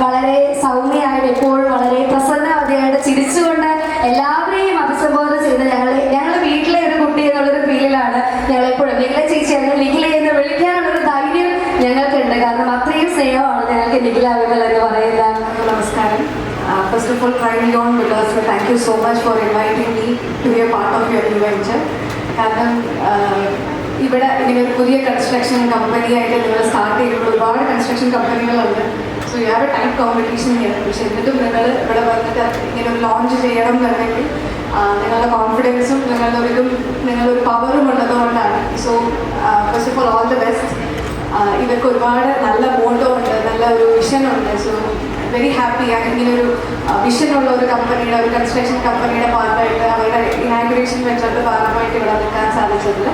വളരെ സൗമ്യമായിട്ട് എപ്പോഴും വളരെ പ്രസന്നവതിയായിട്ട് ചിരിച്ചുകൊണ്ട് എല്ലാവരെയും അഭിസംബോധന ചെയ്ത് ഞങ്ങൾ വീട്ടിലെ ഒരു കുട്ടി എന്നുള്ളൊരു ഫീലിലാണ് ഞങ്ങളെപ്പോഴും നിഖില ചേച്ചി അല്ലെങ്കിൽ നിഖില എന്ന് വിളിക്കാനുള്ളൊരു ധൈര്യം ഞങ്ങൾക്കുണ്ട്. കാരണം അത്രയും സ്നേഹമാണ് ഞങ്ങൾക്ക് നിഖില വിമൽ എന്ന് പറയുന്നത്. നമസ്കാരം. First of all, Prime Beyond Villas, thank you so much for inviting me to be a part of your new venture. കാരണം ഇവിടെ ഇങ്ങനെ ഒരു പുതിയ കൺസ്ട്രക്ഷൻ കമ്പനിയായിട്ട് നിങ്ങൾ സ്റ്റാർട്ട് ചെയ്തിട്ടുള്ള ഒരുപാട് കൺസ്ട്രക്ഷൻ കമ്പനികളുണ്ട്. So you have a type competition ചെയ്യുന്നത്. പക്ഷെ എന്നിട്ടും നിങ്ങൾ ഇവിടെ വന്നിട്ട് ഇങ്ങനെ ഒരു ലോഞ്ച് ചെയ്യണം എന്നുണ്ടെങ്കിൽ നിങ്ങളുടെ കോൺഫിഡൻസും നിങ്ങളൊരു പവറും ഉള്ളതുകൊണ്ടാണ്. So first of all the best. ഇവർക്ക് ഒരുപാട് നല്ല മോട്ടോ ഉണ്ട്, നല്ല ഒരു വിഷനുണ്ട്. സോ വെരി ഹാപ്പി ഇങ്ങനെ ഒരു വിഷനുള്ള ഒരു കമ്പനിയുടെ ഒരു കൺസ്ട്രക്ഷൻ കമ്പനിയുടെ ഭാഗമായിട്ട് അവരുടെ ഇനാഗുറേഷൻ വെച്ചിട്ട് ഭാഗമായിട്ട് ഇവിടെ നിൽക്കാൻ സാധിച്ചതിൽ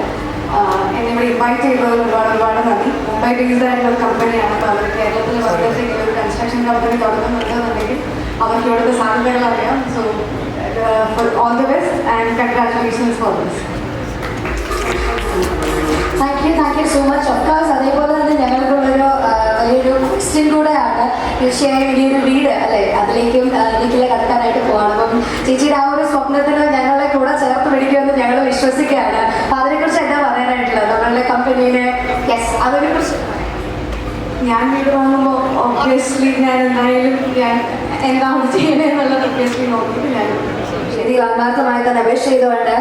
എന്നെ ഇവിടെ ഇൻവൈറ്റ് ചെയ്തത് ഒരുപാട് നന്ദി. മുംബൈ ബേസ്ഡ് ആയിട്ടുള്ള ഒരു കമ്പനിയാണ്. അപ്പോൾ അവർ കേരളത്തിൽ വന്നിട്ട് ഇങ്ങനെ ഒരു കൺസ്ട്രക്ഷൻ കമ്പനി തുടങ്ങുന്നുണ്ടെന്നുണ്ടെങ്കിൽ അവർക്ക് ഇവിടുത്തെ സാധ്യതകൾ അറിയാം. So for all the best and congratulations for this. Thank you so much. Of course അതേപോലെ തന്നെ ഞങ്ങൾക്കുള്ളൊരു വലിയൊരു ക്വസ്റ്റ്യൻ കൂടെയാണ്. തീർച്ചയായും വലിയൊരു വീട് അല്ലേ, അതിലേക്കും നിഖില കടക്കാനായിട്ട് പോവാണ്. അപ്പം ചേച്ചിയുടെ ആ ഒരു സ്വപ്നത്തിന് ഞങ്ങളെ കൂടെ ചേർത്ത് പിടിക്കുമെന്ന് ഞങ്ങൾ വിശ്വസിക്കുകയാണ്. അപ്പം അതിനെക്കുറിച്ച് എന്താ പറയാനായിട്ടുള്ളത് നമ്മളുടെ കമ്പനീനെ? യെസ്, അതിനെക്കുറിച്ച് ഞാൻ വീട് വാങ്ങുമ്പോൾ ഒബ്വിയസ്ലി ഞാൻ എന്തായാലും എന്താണ് ചെയ്യണേ എന്നുള്ളത് ഒബ്വിയസ്ലി നോക്കിയിട്ട് ഞാൻ ശരി ആത്മാർത്ഥമായി തന്നെ അപേക്ഷ ചെയ്തുകൊണ്ട്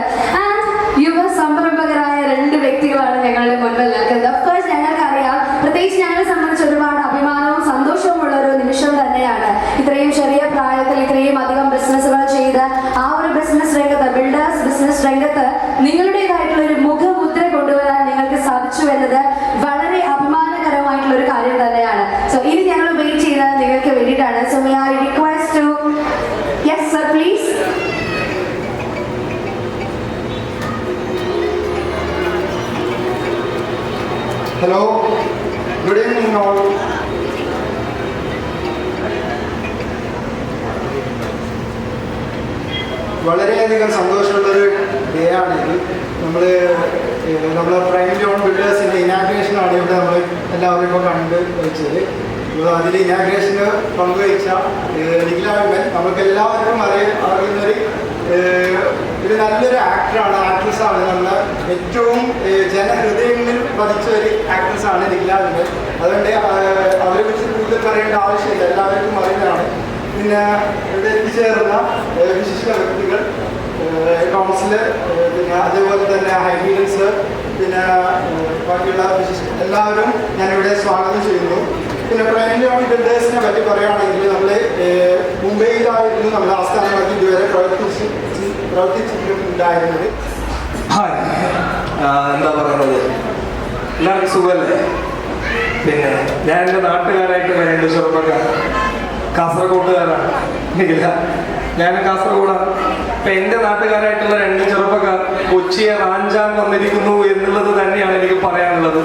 യുവ സംരംഭകരായ 2 വ്യക്തികളാണ് ഞങ്ങളുടെ മുൻപിൽ നിൽക്കുന്നത്. ഓഫ്കോഴ്സ് ഞങ്ങൾക്കറിയാം, പ്രത്യേകിച്ച് ഞങ്ങളെ സംബന്ധിച്ച് ഒരുപാട് അഭിമാനവും സന്തോഷവും ഉള്ള ഒരു നിമിഷം തന്നെയാണ്. ഇത്രയും ചെറിയ പ്രായത്തിൽ ഇത്രയും അധികം ബിസിനസ്സുകൾ ചെയ്ത് ആ ഒരു ബിസിനസ് രംഗത്ത്, ബിൽഡേഴ്സ് ബിസിനസ് രംഗത്ത് നിങ്ങളുടേതായിട്ടുള്ള ഒരു മുഖമുദ്ര കൊണ്ടുവരാൻ നിങ്ങൾക്ക് സാധിച്ചു എന്നത് വളരെ അഭിമാനകരമായിട്ടുള്ള ഒരു കാര്യം തന്നെയാണ്. സോ ഇനി ഞങ്ങൾ വെയിറ്റ് ചെയ്യുന്നത് നിങ്ങൾക്ക് വേണ്ടിയിട്ടാണ്. So may I request to yes sir please. Hello, good evening all. വളരെയധികം സന്തോഷമുള്ളൊരു ഡേ ആണിത്. നമ്മളെ പ്രൈം ബിയോണ്ട് ബിൽഡേഴ്സിൻ്റെ ഇനാഗ്രേഷനാണ് ഇവിടെ നമ്മൾ എല്ലാവരും ഇപ്പോൾ കണ്ട് വെച്ചത്. അതിൽ ഇനാഗ്രേഷന് പങ്കുവച്ച നിഖില വിമൽ നമുക്ക് എല്ലാവർക്കും അറിയുന്നൊരു നല്ലൊരു ആക്ടറാണ്, ആക്ട്രസ്സാണ്. നമ്മളെ ഏറ്റവും ജനഹൃദയങ്ങളിൽ പതിച്ച ഒരു ആക്ട്രസ്സാണ് നിഖില വിമൽ. അതുകൊണ്ട് അവരെ കുറിച്ച് കൂടുതൽ പറയേണ്ട ആവശ്യമില്ല, എല്ലാവർക്കും അറിയുന്നതാണ്. പിന്നെ ഇവിടെ എത്തിച്ചേർന്ന വിശിഷ്ട വ്യക്തികൾ, കൗൺസിലർ, പിന്നെ അതേപോലെ തന്നെ ഹൈബീലൻസ്, പിന്നെ ബാക്കിയുള്ള എല്ലാവരും ഞാനിവിടെ സ്വാഗതം ചെയ്യുന്നു. പിന്നെ പ്രൈം ബിയോണ്ട് ബിൽഡേഴ്സിനെ പറ്റി പറയുകയാണെങ്കിൽ നമ്മൾ മുംബൈയിലായിരുന്നു നമ്മൾ ആസ്ഥാനമാക്കി ഇതുവരെ പ്രവർത്തിച്ചിട്ടുണ്ടായിരുന്നത്. ഹായ്, എന്താ പറയുന്നത്, എല്ലാവർക്കും സുഖമല്ലേ? പിന്നെ ഞാൻ എൻ്റെ നാട്ടുകാരായിട്ടുള്ള 2 ചെറുപ്പക്കാർ, കാസർഗോട്ടുകാരാണ്. ഇല്ല, ഞാൻ കാസർഗോഡാണ്. അപ്പം എൻ്റെ നാട്ടുകാരായിട്ടുള്ള 2 ചെറുപ്പക്കാർ കൊച്ചിയെ റാഞ്ചാൻ വന്നിരിക്കുന്നു എന്നുള്ളത് തന്നെയാണ് എനിക്ക് പറയാനുള്ളത്.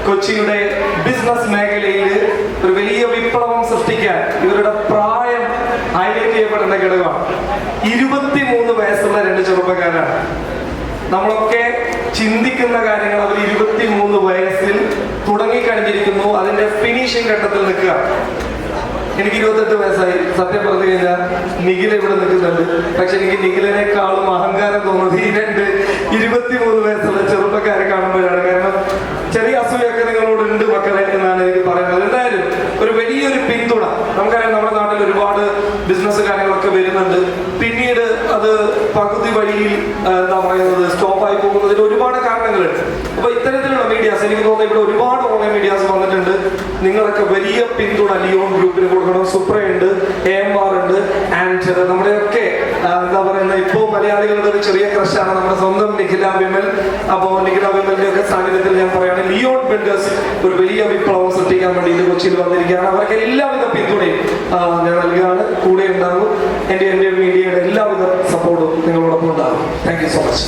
കൊച്ചിയുടെ ബിസിനസ് മേഖലയിൽ ഒരു വലിയ വിപ്ലവം സൃഷ്ടിക്കാൻ ഇവരുടെ പ്രായം ഹൈലൈറ്റ് ചെയ്യപ്പെടുന്ന ഘടകമാണ്. 23 വയസ്സുള്ള 2 ചെറുപ്പക്കാരാണ്. നമ്മളൊക്കെ ചിന്തിക്കുന്ന കാര്യങ്ങൾ അവർ 23 വയസ്സിൽ തുടങ്ങിക്കഴിഞ്ഞിരിക്കുന്നു, അതിൻ്റെ ഫിനിഷിംഗ് ഘട്ടത്തിൽ നിൽക്കുക. എനിക്ക് 28 വയസ്സായി. സത്യം പറഞ്ഞു കഴിഞ്ഞാൽ നിഖില ഇവിടെ നിൽക്കുന്നുണ്ട്. പക്ഷെ എനിക്ക് നിഖിലിനേക്കാളും അഹങ്കാരം തോന്നുന്നത് ഈ 23 വയസ്സുള്ള ചെറുപ്പക്കാരെ കാണുമ്പോഴാണ്. കാരണം ചെറിയ അസൂയൊക്കെ നിങ്ങളോട് ഉണ്ട് മക്കളെ എന്നാണ് എനിക്ക് പറയുന്നത്. എന്തായാലും ഒരു വലിയൊരു പിന്തുണ നമുക്കറിയാം. നമ്മുടെ നാട്ടിൽ ഒരുപാട് ബിസിനസ് കാര്യങ്ങളൊക്കെ വരുന്നുണ്ട്. പിന്നീട് അത് പകുതി വഴിയിൽ എന്താ പറയുന്നത് സ്റ്റോപ്പായി പോകുന്നതിന് ഒരുപാട് കാരണങ്ങളുണ്ട്. അപ്പൊ ഇത്തരത്തിലുള്ള മീഡിയാസ്, എനിക്ക് തോന്നുന്നു ഇവിടെ ഒരുപാട് ഓൺലൈൻ മീഡിയാസ് വന്നിട്ടുണ്ട്. നിങ്ങളൊക്കെ വലിയ പിന്തുണ ലിയോൺ ഗ്രൂപ്പിന് കൊടുക്കണം. സുപ്രയുണ്ട്, AMR ഉണ്ട്, ആൻഡ് നമ്മുടെയൊക്കെ എന്താ പറയുന്നത് ഇപ്പോൾ മലയാളികളുടെ ഒരു ചെറിയ ക്രഷാണ് നമ്മുടെ സ്വന്തം നിഖില വിമൽ. അപ്പോൾ നിഖില വിമലിന്റെ ഒക്കെ സാന്നിധ്യത്തിൽ ഞാൻ പറയുകയാണ്, ലിയോൺ ബിൽഡേഴ്സ് ഒരു വലിയ വിപ്ലവം സൃഷ്ടിക്കാൻ വേണ്ടി കൊച്ചിയിൽ വന്നിരിക്കുകയാണ്. അവർക്ക് എല്ലാവിധ പിന്തുണയും ഞാൻ നൽകുകയാണ്. കൂടെ ഉണ്ടാകും. എൻ്റെ മീഡിയയുടെ എല്ലാവിധ സപ്പോർട്ടും നിങ്ങളോടൊപ്പം ഉണ്ടാകും. Thank you so much.